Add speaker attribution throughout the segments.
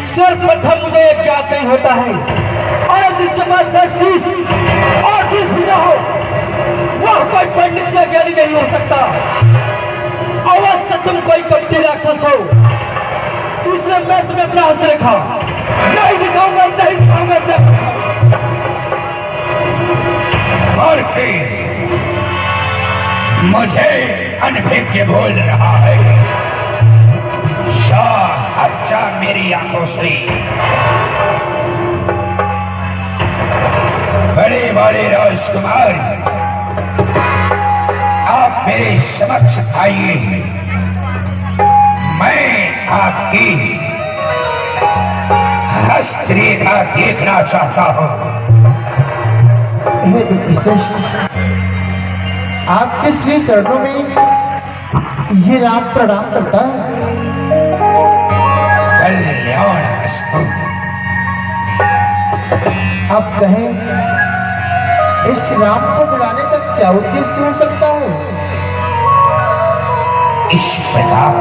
Speaker 1: सर्वप्रथम मुझे एक ज्ञात नहीं होता है और जिसके पास 10 शीश और 20 भुजा हो वह कोई पंडित या ज्ञानी नहीं हो सकता। अवश्य तुम कोई कपटी राक्षस हो, इसलिए मैं तुम्हें अपना हस्त रेखा नहीं दिखाऊंगा, नहीं दिखाऊंगा।
Speaker 2: और मुझे अनभिज्ञ बोल रहा है। अच्छा मेरी आंखों से बड़े बड़े राजकुमार आप मेरे समक्ष आइए। मैं आपकी हस्तरेखा देखना चाहता हूं।
Speaker 3: हे विश्रेष्ठ, आपके श्री चरणों में ये राम प्रणाम करता है।
Speaker 2: कल्याणमस्तु।
Speaker 3: आप कहें इस राम को बुलाने का क्या उद्देश्य हो सकता है?
Speaker 2: इस प्रकार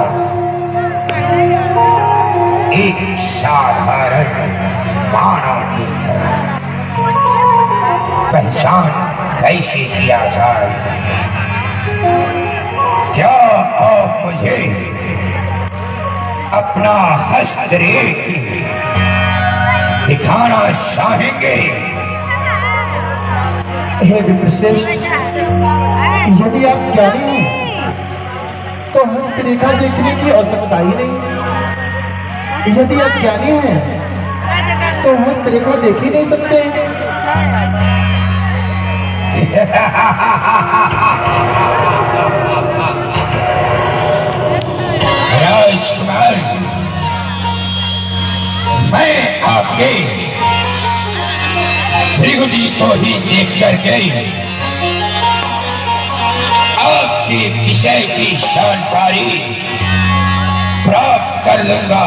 Speaker 2: एक साधारण मानव की पहचान कैसे किया जाए? क्या आप मुझे अपना हस्तरेख दिखाना चाहेंगे?
Speaker 3: हे विश्रेष्ठ, यदि आप ज्ञानी हैं तो हस्तरेखा देखने की आवश्यकता ही नहीं। यदि आप ज्ञानी हैं तो हस्तरेखा देख ही नहीं सकते।
Speaker 2: राजकुमार, मैं आपके भृगुजी को ही देख करके आपके विषय की जानकारी प्राप्त कर लूंगा।